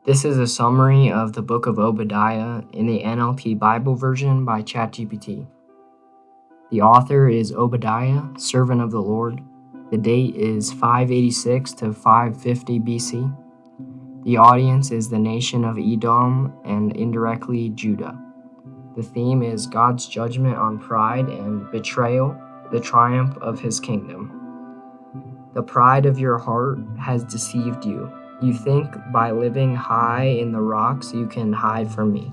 This is a summary of the book of Obadiah in the NLT Bible version by ChatGPT. The author is Obadiah, servant of the Lord. The date is 586 to 550 BC. The audience is the nation of Edom and indirectly Judah. The theme is God's judgment on pride and betrayal, the triumph of his kingdom. The pride of your heart has deceived you. You think by living high in the rocks you can hide from me,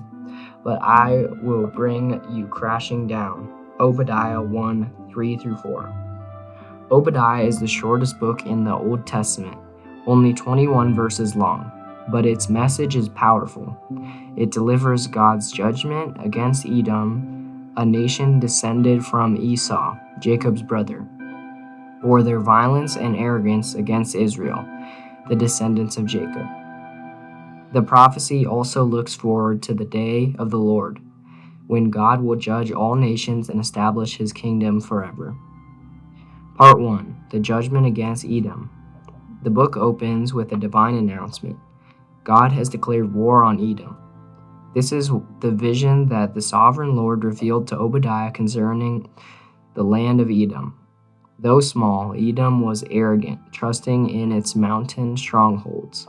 but I will bring you crashing down. Obadiah 1:3-4. Obadiah is the shortest book in the Old Testament, only 21 verses long, but its message is powerful. It delivers God's judgment against Edom, a nation descended from Esau, Jacob's brother, for their violence and arrogance against Israel, the descendants of Jacob. The prophecy also looks forward to the day of the Lord, when God will judge all nations and establish his kingdom forever. Part 1. The Judgment Against Edom. The book opens with a divine announcement. God has declared war on Edom. This is the vision that the sovereign Lord revealed to Obadiah concerning the land of Edom. Though small, Edom was arrogant, trusting in its mountain strongholds,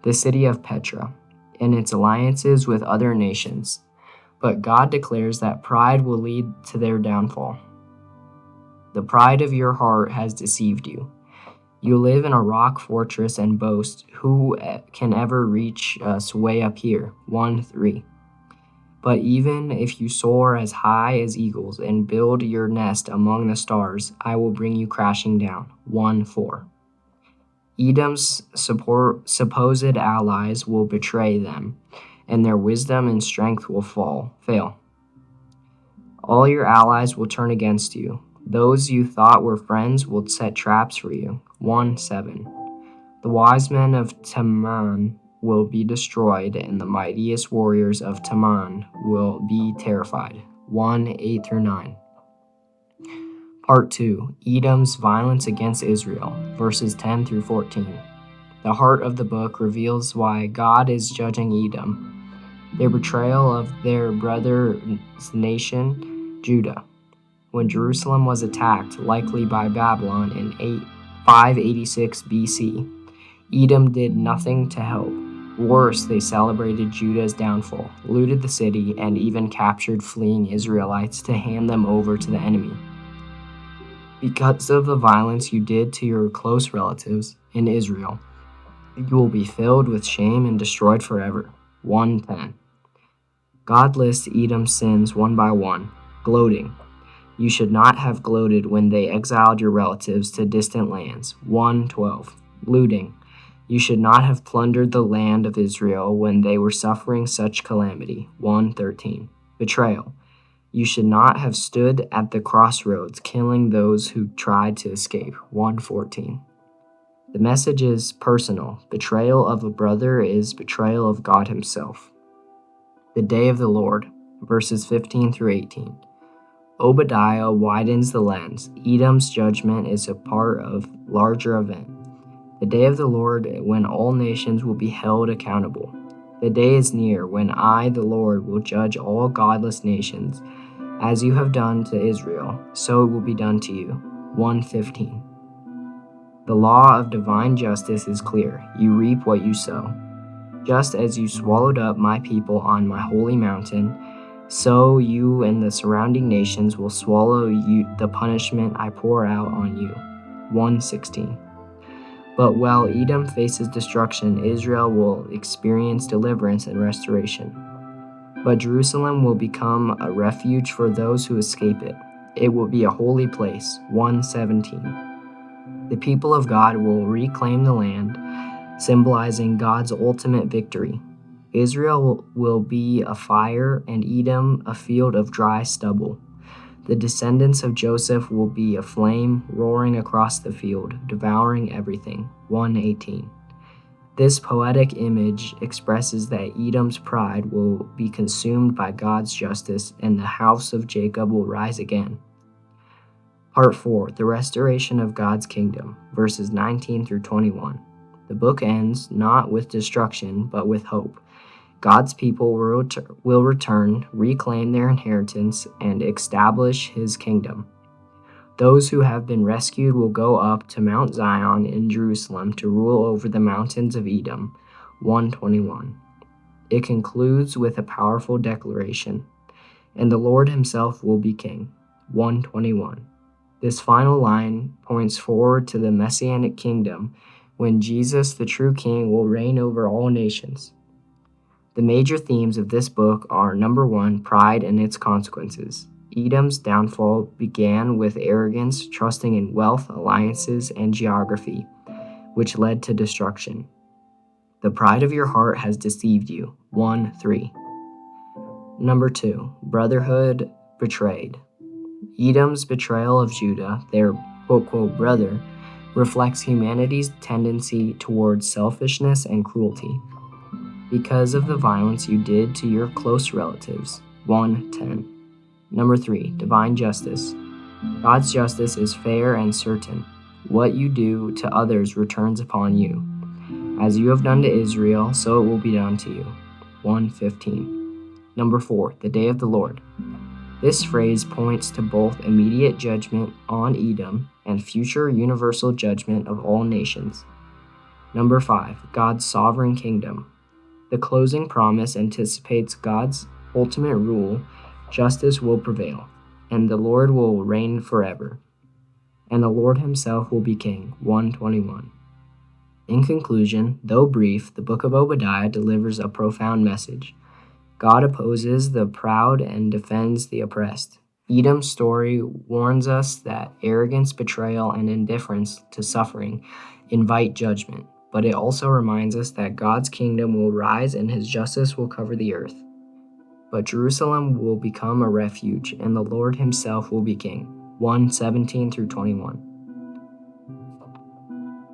the city of Petra, and its alliances with other nations. But God declares that pride will lead to their downfall. The pride of your heart has deceived you. You live in a rock fortress and boast, who can ever reach us way up here? 1:3. But even if you soar as high as eagles and build your nest among the stars, I will bring you crashing down. 1:4. Edom's supposed allies will betray them, and their wisdom and strength will fail. All your allies will turn against you. Those you thought were friends will set traps for you. 1:7. The wise men of Teman will be destroyed, and the mightiest warriors of Teman will be terrified. 1:8-9. Part 2. Edom's violence against Israel, verses 10-14. The heart of the book reveals why God is judging Edom, their betrayal of their brother's nation, Judah. When Jerusalem was attacked, likely by Babylon in 586 BC, Edom did nothing to help. Worse, they celebrated Judah's downfall, looted the city, and even captured fleeing Israelites to hand them over to the enemy. Because of the violence you did to your close relatives in Israel, you will be filled with shame and destroyed forever. 1:10. God lists Edom's sins one by one. Gloating. You should not have gloated when they exiled your relatives to distant lands. 1:12. Looting. You should not have plundered the land of Israel when they were suffering such calamity. 1:13. Betrayal. You should not have stood at the crossroads killing those who tried to escape. 1:14. The message is personal. Betrayal of a brother is betrayal of God himself. The day of the Lord, verses 15-18. Obadiah widens the lens. Edom's judgment is a part of larger event. The day of the Lord, when all nations will be held accountable. The day is near when I, the Lord, will judge all godless nations. As you have done to Israel, so it will be done to you. 1:15. The law of divine justice is clear. You reap what you sow. Just as you swallowed up my people on my holy mountain, so you and the surrounding nations will swallow the punishment I pour out on you. 1:16. But while Edom faces destruction, Israel will experience deliverance and restoration. But Jerusalem will become a refuge for those who escape it. It will be a holy place. 1:17. The people of God will reclaim the land, symbolizing God's ultimate victory. Israel will be a fire and Edom a field of dry stubble. The descendants of Joseph will be a flame roaring across the field, devouring everything. 1:18. This poetic image expresses that Edom's pride will be consumed by God's justice and the house of Jacob will rise again. Part 4. The Restoration of God's Kingdom, verses 19-21. The book ends not with destruction, but with hope. God's people will return, reclaim their inheritance, and establish his kingdom. Those who have been rescued will go up to Mount Zion in Jerusalem to rule over the mountains of Edom. 121. It concludes with a powerful declaration, and the Lord himself will be king. 121. This final line points forward to the Messianic kingdom, when Jesus, the true king, will reign over all nations. The major themes of this book are: number 1, pride and its consequences. Edom's downfall began with arrogance, trusting in wealth, alliances, and geography, which led to destruction. The pride of your heart has deceived you. 1:3. Number 2, brotherhood betrayed. Edom's betrayal of Judah, their quote-quote brother, reflects humanity's tendency towards selfishness and cruelty. Because of the violence you did to your close relatives. 1:10. Number 3, divine justice. God's justice is fair and certain. What you do to others returns upon you. As you have done to Israel, so it will be done to you. 1:15. Number 4, the day of the Lord. This phrase points to both immediate judgment on Edom and future universal judgment of all nations. Number 5, God's sovereign kingdom. The closing promise anticipates God's ultimate rule. Justice will prevail, and the Lord will reign forever, and the Lord himself will be king. 121. In conclusion, though brief, the book of Obadiah delivers a profound message. God opposes the proud and defends the oppressed. Edom's story warns us that arrogance, betrayal, and indifference to suffering invite judgment, but it also reminds us that God's kingdom will rise and his justice will cover the earth. But Jerusalem will become a refuge, and the Lord himself will be king. 1:17 through 21.